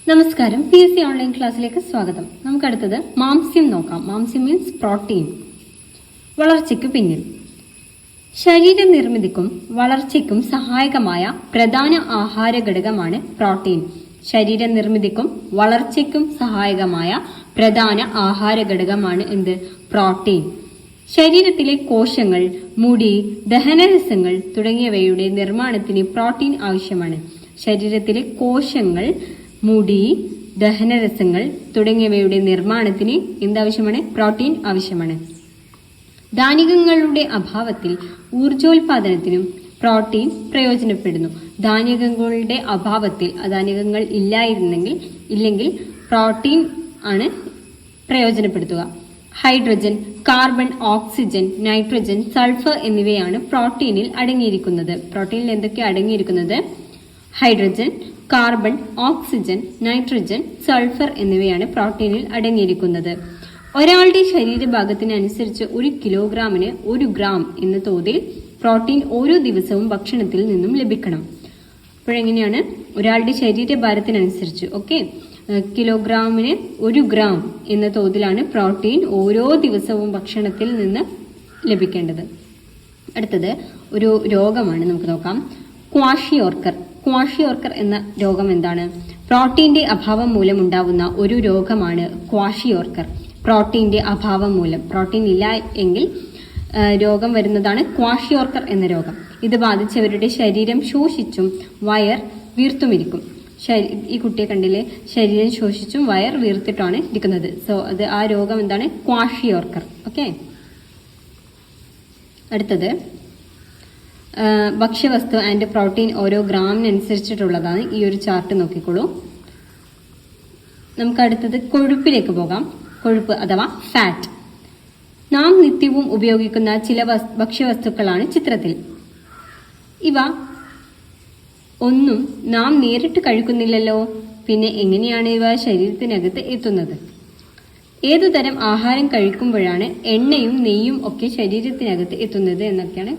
നമസ്കാരം, PSC online ക്ലാസ്സിലേക്ക് സ്വാഗതം. നമുക്കടുത്തത് മാംസ്യം നോക്കാം. മാംസ്യം മീൻസ് പ്രോട്ടീൻ. വളർച്ചയ്ക്ക് പിന്നിൽ. ശരീര നിർമ്മിതിക്കും വളർച്ചയ്ക്കും സഹായകമായ പ്രധാന ആഹാര ഘടകമാണ് പ്രോട്ടീൻ. ശരീര നിർമ്മിതിക്കും വളർച്ചയ്ക്കും സഹായകമായ പ്രധാന ആഹാര ഘടകമാണ് എന്ത്? പ്രോട്ടീൻ. ശരീരത്തിലെ കോശങ്ങൾ, മുടി, ദഹനരസങ്ങൾ തുടങ്ങിയവയുടെ നിർമ്മാണത്തിന് പ്രോട്ടീൻ ആവശ്യമാണ്. ശരീരത്തിലെ കോശങ്ങൾ, മുടി, ദഹനരസങ്ങൾ തുടങ്ങിയവയുടെ നിർമ്മാണത്തിന് എന്താവശ്യമാണ്? പ്രോട്ടീൻ ആവശ്യമാണ്. ധാന്യങ്ങളുടെ അഭാവത്തിൽ ഊർജോൽപാദനത്തിനും പ്രോട്ടീൻ പ്രയോജനപ്പെടുന്നു. ധാന്യങ്ങളുടെ അഭാവത്തിൽ, ധാന്യങ്ങൾ ഇല്ലെങ്കിൽ പ്രോട്ടീൻ ആണ് പ്രയോജനപ്പെടുത്തുക. Hydrogen, carbon, oxygen, nitrogen, sulphur എന്നിവയാണ് പ്രോട്ടീനിൽ അടങ്ങിയിരിക്കുന്നത്. പ്രോട്ടീനിൽ എന്തൊക്കെ അടങ്ങിയിരിക്കുന്നത്? Hydrogen, carbon, oxygen, nitrogen, sulphur എന്നിവയാണ് പ്രോട്ടീനിൽ അടങ്ങിയിരിക്കുന്നത്. ഒരാളുടെ ശരീരഭാഗത്തിനനുസരിച്ച് 1 കിലോഗ്രാമിന് 1 ഗ്രാം എന്ന തോതിൽ പ്രോട്ടീൻ ഓരോ ദിവസവും ഭക്ഷണത്തിൽ നിന്നും ലഭിക്കണം. അപ്പോഴെങ്ങനെയാണ്? ഒരാളുടെ ശരീരഭാരത്തിനനുസരിച്ച് കിലോഗ്രാമിന് 1 ഗ്രാം എന്ന തോതിലാണ് പ്രോട്ടീൻ ഓരോ ദിവസവും ഭക്ഷണത്തിൽ നിന്ന് ലഭിക്കേണ്ടത്. അടുത്തത് ഒരു രോഗമാണ്, നമുക്ക് നോക്കാം. ക്വാഷിയോർക്കർ എന്ന രോഗം എന്താണ്? പ്രോട്ടീന്റെ അഭാവം മൂലം ഉണ്ടാവുന്ന ഒരു രോഗമാണ് ക്വാഷിയോർക്കർ. പ്രോട്ടീന്റെ അഭാവം മൂലം, പ്രോട്ടീൻ ഇല്ല എങ്കിൽ രോഗം വരുന്നതാണ് ക്വാഷിയോർക്കർ എന്ന രോഗം. ഇത് ബാധിച്ചവരുടെ ശരീരം ശോഷിച്ചും വയർ വീർത്തുമിരിക്കും. ഈ കുട്ടിയെ കണ്ടില്ലേ? ശരീരം ശോഷിച്ചും വയർ വീർത്തിട്ടാണ് ഇരിക്കുന്നത്. ആ രോഗം എന്താണ്? ക്വാഷിയോർക്കർ. അടുത്തത് ഭക്ഷ്യവസ്തു ആൻഡ് പ്രോട്ടീൻ ഓരോ ഗ്രാമിനനുസരിച്ചിട്ടുള്ളതാണ്. ഈ ഒരു ചാർട്ട് നോക്കിക്കോളൂ. നമുക്ക് അടുത്തത് കൊഴുപ്പിലേക്ക് പോകാം. കൊഴുപ്പ് അഥവാ ഫാറ്റ്. നാം നിത്യവും ഉപയോഗിക്കുന്ന ചില ഭക്ഷ്യവസ്തുക്കളാണ് ചിത്രത്തിൽ. ഇവ ഒന്നും നാം നേരിട്ട് കഴിക്കുന്നില്ലല്ലോ. പിന്നെ എങ്ങനെയാണ് ഇവ ശരീരത്തിനകത്ത് എത്തുന്നത്? ഏതുതരം ആഹാരം കഴിക്കുമ്പോഴാണ് എണ്ണയും നെയ്യും ഒക്കെ ശരീരത്തിനകത്ത് എത്തുന്നത് എന്നൊക്കെയാണ്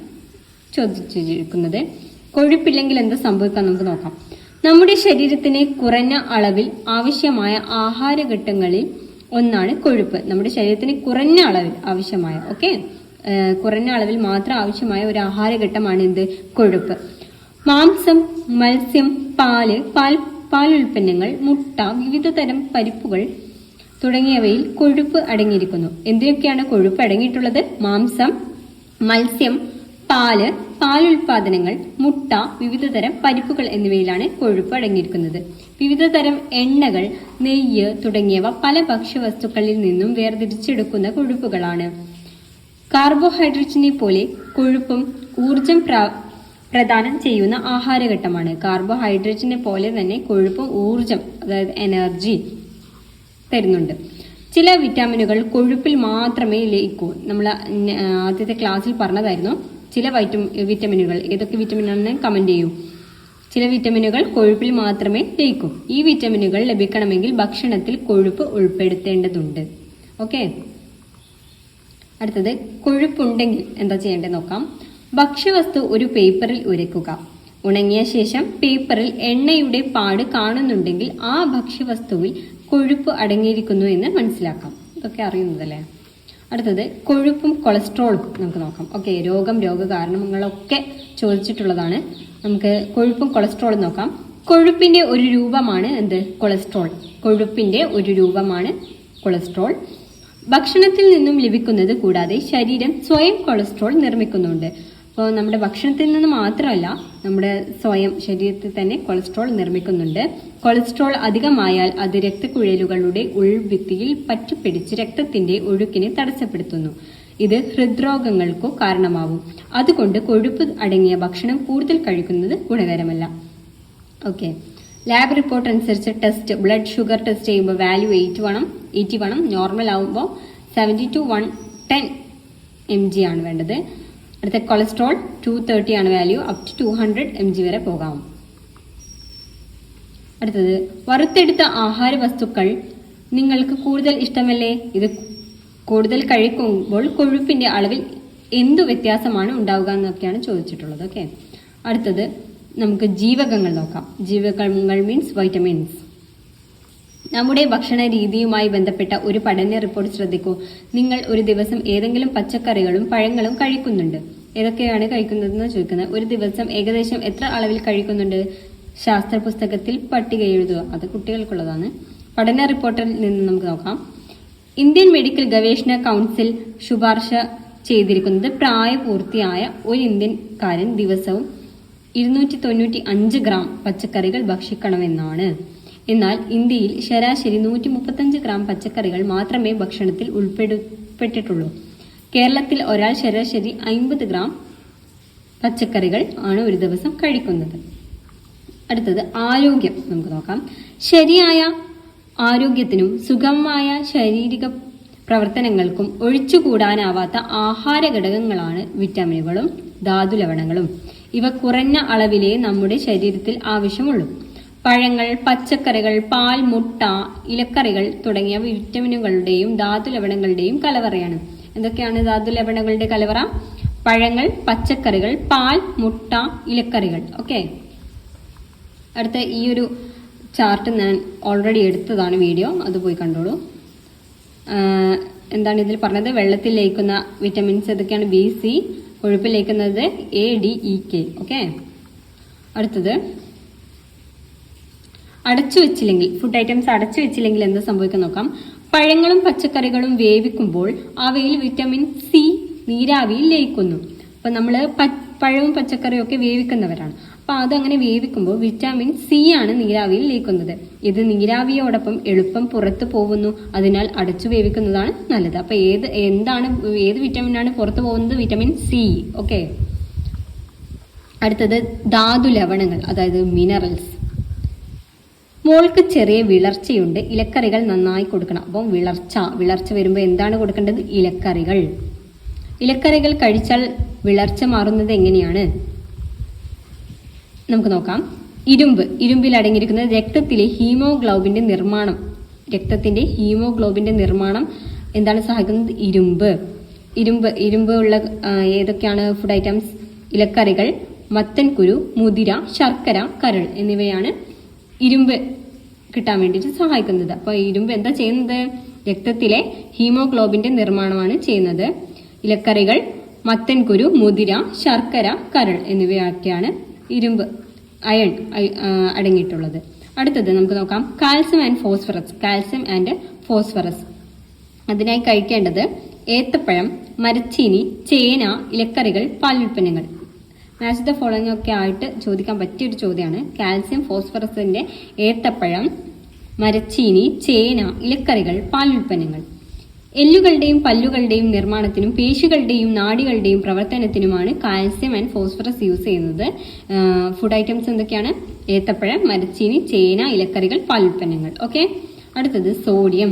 ചോദിച്ചിരിക്കുന്നത്. കൊഴുപ്പില്ലെങ്കിൽ എന്താ സംഭവിക്കാൻ നമുക്ക് നോക്കാം. നമ്മുടെ ശരീരത്തിന് കുറഞ്ഞ അളവിൽ ആവശ്യമായ ആഹാരഘട്ടങ്ങളിൽ ഒന്നാണ് കൊഴുപ്പ്. നമ്മുടെ ശരീരത്തിന് കുറഞ്ഞ അളവിൽ ആവശ്യമായ കുറഞ്ഞ അളവിൽ മാത്രം ആവശ്യമായ ഒരു ആഹാരഘട്ടമാണ് എന്ത്? കൊഴുപ്പ്. മാംസം, മത്സ്യം, പാലുൽപ്പന്നങ്ങൾ, മുട്ട, വിവിധ തരം പരിപ്പുകൾ തുടങ്ങിയവയിൽ കൊഴുപ്പ് അടങ്ങിയിരിക്കുന്നു. എന്തിനൊക്കെയാണ് കൊഴുപ്പ് അടങ്ങിയിട്ടുള്ളത്? മാംസം, മത്സ്യം, പാലുൽപാദനങ്ങൾ, മുട്ട, വിവിധതരം പരിപ്പുകൾ എന്നിവയിലാണ് കൊഴുപ്പ് അടങ്ങിയിരിക്കുന്നത്. വിവിധതരം എണ്ണകൾ, നെയ്യ് തുടങ്ങിയവ പല ഭക്ഷ്യവസ്തുക്കളിൽ നിന്നും വേർതിരിച്ചെടുക്കുന്ന കൊഴുപ്പുകളാണ്. കാർബോഹൈഡ്രേറ്റിനെ പോലെ കൊഴുപ്പും ഊർജം പ്രദാനം ചെയ്യുന്ന ആഹാരഘട്ടമാണ്. കാർബോഹൈഡ്രേറ്റിനെ പോലെ തന്നെ കൊഴുപ്പും ഊർജം, അതായത് എനർജി തരുന്നുണ്ട്. ചില വിറ്റാമിനുകൾ കൊഴുപ്പിൽ മാത്രമേ ലയിക്കൂ. നമ്മൾ ആദ്യത്തെ ക്ലാസ്സിൽ പറഞ്ഞതായിരുന്നു. ചില വിറ്റമിനുകൾ, ഏതൊക്കെ വിറ്റമിനാണെന്ന് കമന്റ് ചെയ്യൂ. ചില വിറ്റമിനുകൾ കൊഴുപ്പിൽ മാത്രമേ ലയിക്കൂ. ഈ വിറ്റമിനുകൾ ലഭിക്കണമെങ്കിൽ ഭക്ഷണത്തിൽ കൊഴുപ്പ് ഉൾപ്പെടുത്തേണ്ടതുണ്ട്. അടുത്തത് കൊഴുപ്പുണ്ടെങ്കിൽ എന്താ ചെയ്യേണ്ടത് നോക്കാം. ഭക്ഷ്യവസ്തു ഒരു പേപ്പറിൽ ഉരയ്ക്കുക. ഉണങ്ങിയ ശേഷം പേപ്പറിൽ എണ്ണയുടെ പാട് കാണുന്നുണ്ടെങ്കിൽ ആ ഭക്ഷ്യവസ്തുവിൽ കൊഴുപ്പ് അടങ്ങിയിരിക്കുന്നു എന്ന് മനസ്സിലാക്കാം. ഇതൊക്കെ അറിയുന്നതല്ലേ. അടുത്തത് കൊഴുപ്പും കൊളസ്ട്രോളും നമുക്ക് നോക്കാം. രോഗകാരണങ്ങളൊക്കെ ചോദിച്ചിട്ടുള്ളതാണ്. നമുക്ക് കൊഴുപ്പും കൊളസ്ട്രോളും നോക്കാം. കൊഴുപ്പിന്റെ ഒരു രൂപമാണ് എന്ത്? കൊളസ്ട്രോൾ. കൊഴുപ്പിന്റെ ഒരു രൂപമാണ് കൊളസ്ട്രോൾ. ഭക്ഷണത്തിൽ നിന്നും ലഭിക്കുന്നത് കൂടാതെ ശരീരം സ്വയം കൊളസ്ട്രോൾ നിർമ്മിക്കുന്നുണ്ട്. അപ്പോൾ നമ്മുടെ ഭക്ഷണത്തിൽ നിന്ന് മാത്രമല്ല, നമ്മുടെ സ്വയം ശരീരത്തിൽ തന്നെ കൊളസ്ട്രോൾ നിർമ്മിക്കുന്നുണ്ട്. കൊളസ്ട്രോൾ അധികമായാൽ അത് രക്തക്കുഴലുകളുടെ ഉൾഭിത്തിയിൽ പറ്റിപ്പിടിച്ച് രക്തത്തിന്റെ ഒഴുക്കിനെ തടസ്സപ്പെടുത്തുന്നു. ഇത് ഹൃദ്രോഗങ്ങൾക്കു കാരണമാവും. അതുകൊണ്ട് കൊഴുപ്പ് അടങ്ങിയ ഭക്ഷണം കൂടുതൽ കഴിക്കുന്നത് ഗുണകരമല്ല. ലാബ് റിപ്പോർട്ട് അനുസരിച്ച് ബ്ലഡ് ഷുഗർ ടെസ്റ്റ് ചെയ്യുമ്പോൾ വാല്യൂ 80 വേണം. നോർമൽ ആവുമ്പോൾ 70 to 110 mg ആണ് വേണ്ടത്. അടുത്ത കൊളസ്ട്രോൾ 230 ആണ് വാല്യൂ. അപ് ടു 200 mg വരെ പോകാം. അടുത്തത് വറുത്തെടുത്ത ആഹാര വസ്തുക്കൾ നിങ്ങൾക്ക് കൂടുതൽ ഇഷ്ടമല്ലേ? ഇത് കൂടുതൽ കഴിക്കുമ്പോൾ കൊഴുപ്പിന്റെ അളവിൽ എന്തു വ്യത്യാസമാണ് ഉണ്ടാവുക എന്നൊക്കെയാണ് ചോദിച്ചിട്ടുള്ളത്. അടുത്തത് നമുക്ക് ജീവകങ്ങൾ നോക്കാം. ജീവകങ്ങൾ മീൻസ് വൈറ്റമിൻസ്. നമ്മുടെ ഭക്ഷണ രീതിയുമായി ബന്ധപ്പെട്ട ഒരു പഠന റിപ്പോർട്ട് ശ്രദ്ധിക്കൂ. നിങ്ങൾ ഒരു ദിവസം ഏതെങ്കിലും പച്ചക്കറികളും പഴങ്ങളും കഴിക്കുന്നുണ്ട്. ഏതൊക്കെയാണ് കഴിക്കുന്നതെന്ന് ചോദിക്കുന്നത്. ഒരു ദിവസം ഏകദേശം എത്ര അളവിൽ കഴിക്കുന്നുണ്ട്? ശാസ്ത്ര പുസ്തകത്തിൽ പട്ടിക എഴുതുക. അത് കുട്ടികൾക്കുള്ളതാണ്. പഠന റിപ്പോർട്ടിൽ നിന്ന് നമുക്ക് നോക്കാം. ഇന്ത്യൻ മെഡിക്കൽ ഗവേഷണ കൗൺസിൽ ശുപാർശ ചെയ്തിരിക്കുന്നത് പ്രായപൂർത്തിയായ ഒരു ഇന്ത്യൻകാരൻ ദിവസവും 295 ഗ്രാം പച്ചക്കറികൾ ഭക്ഷിക്കണമെന്നാണ്. എന്നാൽ ഇന്ത്യയിൽ ശരാശരി 135 ഗ്രാം പച്ചക്കറികൾ മാത്രമേ ഭക്ഷണത്തിൽ ഉൾപ്പെട്ടിട്ടുള്ളൂ. കേരളത്തിൽ ഒരാൾ ശരാശരി 50 ഗ്രാം പച്ചക്കറികൾ ആണ് ഒരു ദിവസം കഴിക്കുന്നത്. അടുത്തത് ആരോഗ്യം നമുക്ക് നോക്കാം. ശരിയായ ആരോഗ്യത്തിനും സുഗമമായ ശാരീരിക പ്രവർത്തനങ്ങൾക്കും ഒഴിച്ചുകൂടാനാവാത്ത ആഹാര ഘടകങ്ങളാണ് വിറ്റാമിനുകളും ധാതുലവണങ്ങളും. ഇവ കുറഞ്ഞ അളവിലേ നമ്മുടെ ശരീരത്തിൽ ആവശ്യമുള്ളൂ. പഴങ്ങൾ, പച്ചക്കറികൾ, പാൽ, മുട്ട, ഇലക്കറികൾ തുടങ്ങിയ വിറ്റമിനുകളുടെയും ധാതുലവണങ്ങളുടെയും കലവറയാണ്. എന്തൊക്കെയാണ് ധാതുലവണങ്ങളുടെ കലവറ? പഴങ്ങൾ, പച്ചക്കറികൾ, പാൽ, മുട്ട, ഇലക്കറികൾ. ഓക്കെ, അടുത്ത ഈ ഒരു ചാർട്ട് ഞാൻ ഓൾറെഡി എടുത്തതാണ് വീഡിയോ, അത് പോയി കണ്ടോളൂ. എന്താണ് ഇതിൽ പറഞ്ഞത്? വെള്ളത്തിൽ ലയിക്കുന്ന വിറ്റമിൻസ് ഏതൊക്കെയാണ്? B, C. കൊഴുപ്പിൽ ലയിക്കുന്നത് A, D, E, K. Okay, അടുത്തത് അടച്ചു വെച്ചില്ലെങ്കിൽ, ഫുഡ് ഐറ്റംസ് അടച്ചു വെച്ചില്ലെങ്കിൽ എന്താ സംഭവിക്കാൻ നോക്കാം. പഴങ്ങളും പച്ചക്കറികളും വേവിക്കുമ്പോൾ അവയിൽ വിറ്റമിൻ സി നീരാവിയിൽ ലയിക്കുന്നു. അപ്പൊ നമ്മള് പഴവും പച്ചക്കറിയും ഒക്കെ വേവിക്കുന്നവരാണ്. അപ്പൊ അതങ്ങനെ വേവിക്കുമ്പോൾ വിറ്റാമിൻ സി ആണ് നീരാവിയിൽ ലയിക്കുന്നത്. ഇത് നീരാവിയോടൊപ്പം എളുപ്പം പുറത്തു പോകുന്നു. അതിനാൽ അടച്ചു വേവിക്കുന്നതാണ് നല്ലത്. അപ്പൊ ഏത് വിറ്റാമിനാണ് പുറത്തു പോകുന്നത്? Vitamin C. ഓക്കെ, അടുത്തത് ധാതു ലവണങ്ങൾ, അതായത് മിനറൽസ്. മോൾക്ക് ചെറിയ വിളർച്ചയുണ്ട്, ഇലക്കറികൾ നന്നായി കൊടുക്കണം. അപ്പം വിളർച്ച വരുമ്പോൾ എന്താണ് കൊടുക്കേണ്ടത്? ഇലക്കറികൾ കഴിച്ചാൽ വിളർച്ച മാറുന്നത് എങ്ങനെയാണ്? നമുക്ക് നോക്കാം. ഇരുമ്പിൽ അടങ്ങിയിരിക്കുന്നത് രക്തത്തിന്റെ ഹീമോഗ്ലോബിന്റെ നിർമ്മാണം എന്താണ് സഹായിക്കുന്നത്? ഇരുമ്പ് ഉള്ള ഏതൊക്കെയാണ് ഫുഡ് ഐറ്റംസ്? ഇലക്കറികൾ, മത്തൻകുരു, മുതിര, ശർക്കര, കരൾ എന്നിവയാണ് ഇരുമ്പ് കിട്ടാൻ വേണ്ടിയിട്ട് സഹായിക്കുന്നത്. അപ്പൊ ഇരുമ്പ് എന്താ ചെയ്യുന്നത്? രക്തത്തിലെ ഹീമോഗ്ലോബിന്റെ നിർമ്മാണമാണ് ചെയ്യുന്നത്. ഇലക്കറികൾ, മത്തൻകുരു, മുതിര, ശർക്കര, കരൾ എന്നിവയൊക്കെയാണ് ഇരുമ്പ്, അയൺ അടങ്ങിയിട്ടുള്ളത്. അടുത്തത് നമുക്ക് നോക്കാം. Calcium and phosphorus. അതിനായി കഴിക്കേണ്ടത് ഏത്തപ്പഴം, മരച്ചീനി, ചേന, ഇലക്കറികൾ, പാലുൽപ്പന്നങ്ങൾ. മാച്ച് ദ ഫോളോയിങ് ഒക്കെ ആയിട്ട് ചോദിക്കാൻ പറ്റിയൊരു ചോദ്യമാണ്. കാൽസ്യം, ഫോസ്ഫറസിന്റെ ഏത്തപ്പഴം, മരച്ചീനി, ചേന, ഇലക്കറികൾ, പാലുൽപ്പന്നങ്ങൾ. എല്ലുകളുടെയും പല്ലുകളുടെയും നിർമ്മാണത്തിനും പേശികളുടെയും നാഡികളുടെയും പ്രവർത്തനത്തിനുമാണ് കാൽസ്യം ആൻഡ് ഫോസ്ഫറസ് യൂസ് ചെയ്യുന്നത്. ഫുഡ് ഐറ്റംസ് എന്തൊക്കെയാണ്? ഏത്തപ്പഴം, മരച്ചീനി, ചേന, ഇലക്കറികൾ, പാലുൽപ്പന്നങ്ങൾ. ഓക്കെ, അടുത്തത് സോഡിയം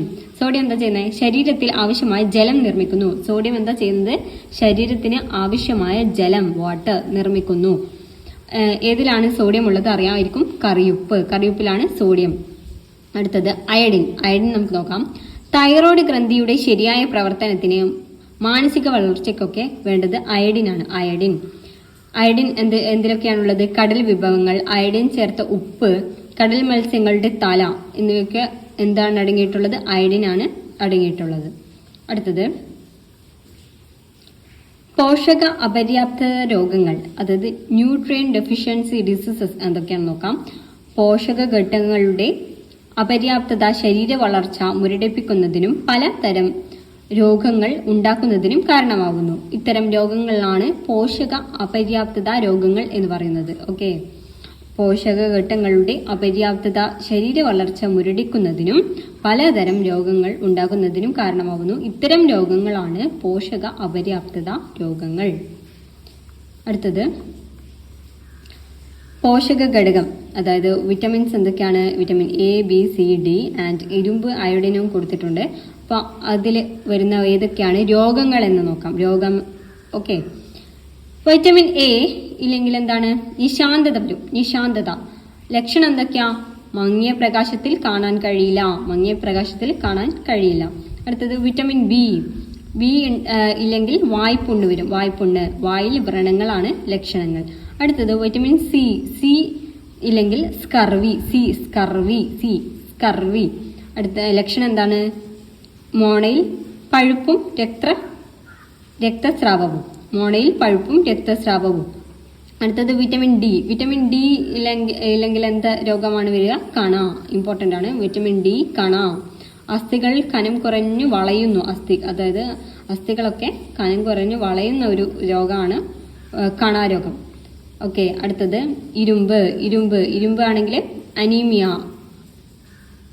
എന്താ ചെയ്യുന്നത്? ശരീരത്തിൽ ആവശ്യമായ ജലം നിർമ്മിക്കുന്നു. സോഡിയം എന്താ ചെയ്യുന്നത്? ശരീരത്തിന് ആവശ്യമായ ജലം, വാട്ടർ നിർമ്മിക്കുന്നു. ഏതിലാണ് സോഡിയം ഉള്ളത് അറിയാമായിരിക്കും. കറിയുപ്പിലാണ് സോഡിയം. അടുത്തത് അയഡിൻ നമുക്ക് നോക്കാം. തൈറോയ്ഡ് ഗ്രന്ഥിയുടെ ശരിയായ പ്രവർത്തനത്തിന് മാനസിക വളർച്ചയ്ക്കൊക്കെ വേണ്ടത് അയഡിനാണ്. അയഡിൻ എന്തിലൊക്കെയാണുള്ളത്? കടൽ വിഭവങ്ങൾ, അയഡിൻ ചേർത്ത ഉപ്പ്, കടൽ മത്സ്യങ്ങളുടെ തല എന്നിവയൊക്കെ എന്താണ് അടങ്ങിയിട്ടുള്ളത്? അയഡിനാണ് അടങ്ങിയിട്ടുള്ളത്. അടുത്തത് പോഷക അപര്യാപ്തത രോഗങ്ങൾ, അതായത് ന്യൂട്രിയൻ ഡെഫിഷ്യൻസി ഡിസീസസ് എന്തൊക്കെയാണെന്ന് നോക്കാം. പോഷക ഘടകങ്ങളുടെ അപര്യാപ്തത ശരീര വളർച്ച മുരടിപ്പിക്കുന്നതിനും പലതരം രോഗങ്ങൾ ഉണ്ടാക്കുന്നതിനും കാരണമാകുന്നു. ഇത്തരം രോഗങ്ങളാണ് പോഷക അപര്യാപ്തത രോഗങ്ങൾ എന്ന് പറയുന്നത്. ഓക്കെ, പോഷക ഘട്ടങ്ങളുടെ അപര്യാപ്തത ശരീര വളർച്ച മുരടിക്കുന്നതിനും പലതരം രോഗങ്ങൾ ഉണ്ടാക്കുന്നതിനും കാരണമാകുന്നു. ഇത്തരം രോഗങ്ങളാണ് പോഷക അപര്യാപ്തത രോഗങ്ങൾ. അടുത്തത് പോഷക ഘടകം, അതായത് വിറ്റമിൻസ് എന്തൊക്കെയാണ്? Vitamin A, B, C, D and ഇരുമ്പ്, അയോഡിനും കൊടുത്തിട്ടുണ്ട്. അപ്പൊ അതിൽ വരുന്ന ഏതൊക്കെയാണ് രോഗങ്ങൾ എന്ന് നോക്കാം. ഓക്കെ, വൈറ്റമിൻ എ ഇല്ലെങ്കിൽ എന്താണ്? നിശാന്തത. ലക്ഷണം എന്തൊക്കെയാ? മങ്ങിയ പ്രകാശത്തിൽ കാണാൻ കഴിയില്ല. അടുത്തത് വിറ്റമിൻ ബി ഇല്ലെങ്കിൽ വായ്പുണ്ണ് വരും. വായിൽ വ്രണങ്ങളാണ് ലക്ഷണങ്ങൾ. അടുത്തത് വൈറ്റമിൻ സി ഇല്ലെങ്കിൽ സ്കർവി. അടുത്ത ലക്ഷണം എന്താണ്? മോണയിൽ പഴുപ്പും രക്തസ്രാവവും. മോണയിൽ പഴുപ്പും രക്തസ്രാവവും. അടുത്തത് വിറ്റമിൻ ഡി. വിറ്റമിൻ ഡി ഇല്ലെങ്കിൽ എന്ത് രോഗമാണ് വരിക? കണ. ഇമ്പോർട്ടൻ്റ് ആണ്. വിറ്റമിൻ ഡി, കണ. അസ്ഥികൾ കനം കുറഞ്ഞു വളയുന്നു. അതായത് അസ്ഥികളൊക്കെ കനം കുറഞ്ഞു വളയുന്ന ഒരു രോഗമാണ് കണാരോഗം. ഓക്കെ. അടുത്തത് ഇരുമ്പ് ആണെങ്കിൽ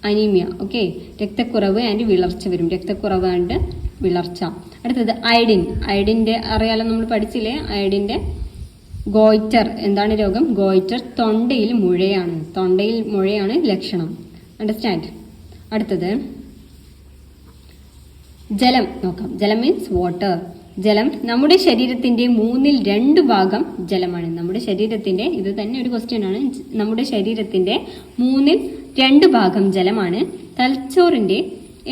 അനീമിയ. ഓക്കെ. രക്തക്കുറവ് ആൻഡ് വിളർച്ച വരും. രക്തക്കുറവ് ആൻഡ് വിളർച്ച. അടുത്തത് അയഡിൻ്റെ അറിയാലോ, നമ്മൾ പഠിച്ചില്ലേ? അയഡിൻ്റെ ഗോയിറ്റർ. എന്താണ് രോഗം? ഗോയിറ്റർ. തൊണ്ടയിൽ മുഴയാണ് ലക്ഷണം. അണ്ടർസ്റ്റാൻഡ്? അടുത്തത് ജലം നോക്കാം. ജലം മീൻസ് വാട്ടർ. ജലം നമ്മുടെ ശരീരത്തിന്റെ 2/3 ഭാഗം ജലമാണ്. നമ്മുടെ ശരീരത്തിന്റെ, ഇത് തന്നെ ഒരു ക്വസ്റ്റ്യൻ ആണ്, നമ്മുടെ ശരീരത്തിന്റെ 2/3 ഭാഗം ജലമാണ്. തലച്ചോറിന്റെ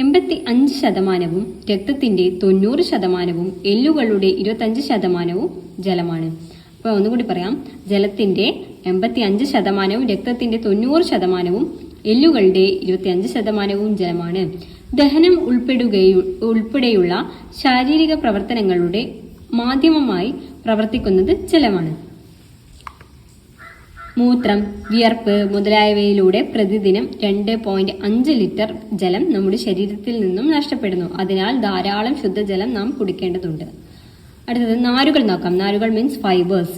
85%, രക്തത്തിന്റെ 90%, എല്ലുകളുടെ 25% ജലമാണ്. അപ്പോൾ ഒന്നുകൂടി പറയാം. ജലത്തിന്റെ 85%, രക്തത്തിന്റെ 90%, എല്ലുകളുടെ 25% ജലമാണ്. ദഹനം ഉൾപ്പെടെയുള്ള ശാരീരിക പ്രവർത്തനങ്ങളുടെ മാധ്യമമായി പ്രവർത്തിക്കുന്നത് ജലമാണ്. മൂത്രം, വിയർപ്പ് മുതലായവയിലൂടെ പ്രതിദിനം 2.5 ലിറ്റർ ജലം നമ്മുടെ ശരീരത്തിൽ നിന്നും നഷ്ടപ്പെടുന്നു. അതിനാൽ ധാരാളം ശുദ്ധജലം നാം കുടിക്കേണ്ടതുണ്ട്. അടുത്തത് നാരുകൾ നോക്കാം. നാരുകൾ മീൻസ് ഫൈബേഴ്സ്.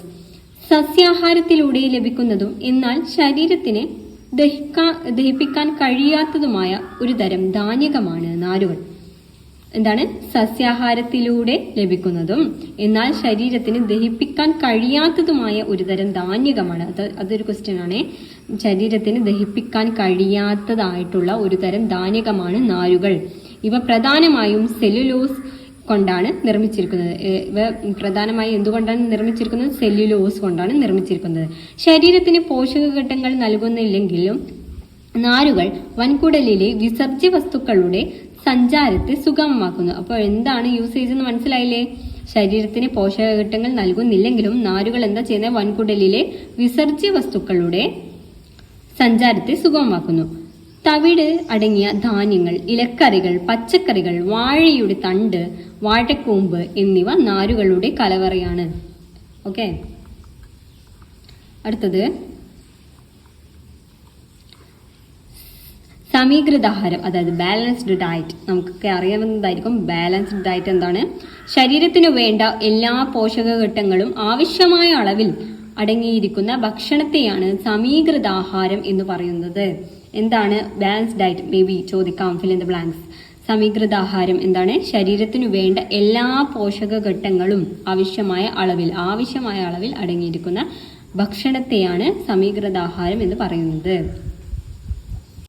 സസ്യാഹാരത്തിലൂടെ ലഭിക്കുന്നതും എന്നാൽ ശരീരത്തിന് ദഹിപ്പിക്കാൻ കഴിയാത്തതുമായ ഒരു തരം ധാന്യകമാണ് നാരുകൾ. എന്താണ്? സസ്യാഹാരത്തിലൂടെ ലഭിക്കുന്നതും എന്നാൽ ശരീരത്തിന് ദഹിപ്പിക്കാൻ കഴിയാത്തതുമായ ഒരു തരം ധാന്യകമാണ്. അതൊരു ക്വസ്റ്റ്യൻ ആണ്. ശരീരത്തിന് ദഹിപ്പിക്കാൻ കഴിയാത്തതായിട്ടുള്ള ഒരു തരം ധാന്യകമാണ് നാരുകൾ. ഇവ പ്രധാനമായും സെല്ലുലോസ് കൊണ്ടാണ് നിർമ്മിച്ചിരിക്കുന്നത്. ഇവ പ്രധാനമായും എന്തുകൊണ്ടാണ് നിർമ്മിച്ചിരിക്കുന്നത്? സെല്ലുലോസ് കൊണ്ടാണ് നിർമ്മിച്ചിരിക്കുന്നത്. ശരീരത്തിന് പോഷകഘട്ടങ്ങൾ നൽകുന്നില്ലെങ്കിലും നാരുകൾ വൻകുടലിലെ വിസർജ്യ വസ്തുക്കളുടെ സഞ്ചാരത്തെ സുഗമമാക്കുന്നു. അപ്പോൾ എന്താണ് യൂസേജ് എന്ന് മനസ്സിലായില്ലേ? ശരീരത്തിന് പോഷകഘട്ടങ്ങൾ നൽകുന്നില്ലെങ്കിലും നാരുകൾ എന്താ ചെയ്യുന്നത്? വൻകുടലിലെ വിസർജ്യ വസ്തുക്കളുടെ സഞ്ചാരത്തെ സുഗമമാക്കുന്നു. തവിട് അടങ്ങിയ ധാന്യങ്ങൾ, ഇലക്കറികൾ, പച്ചക്കറികൾ, വാഴയുടെ തണ്ട്, വാഴക്കൂമ്പ് എന്നിവ നാരുകളുടെ കലവറയാണ്. ഓക്കെ. അടുത്തത് സമീകൃതാഹാരം, അതായത് ബാലൻസ്ഡ് ഡയറ്റ്. നമുക്കൊക്കെ അറിയാവുന്നതായിരിക്കും ബാലൻസ്ഡ് ഡയറ്റ് എന്താണ്. ശരീരത്തിനു വേണ്ട എല്ലാ പോഷകഘട്ടങ്ങളും ആവശ്യമായ അളവിൽ അടങ്ങിയിരിക്കുന്ന ഭക്ഷണത്തെയാണ് സമീകൃതാഹാരം എന്ന് പറയുന്നത്. എന്താണ് ബാലൻസ്ഡ് ഡയറ്റ്? മേ ബി ചോദിക്കാം. Fill in the blanks. സമീകൃതാഹാരം എന്താണ്? ശരീരത്തിനു വേണ്ട എല്ലാ പോഷകഘട്ടങ്ങളും ആവശ്യമായ അളവിൽ അടങ്ങിയിരിക്കുന്ന ഭക്ഷണത്തെയാണ് സമീകൃതാഹാരം എന്ന് പറയുന്നത്.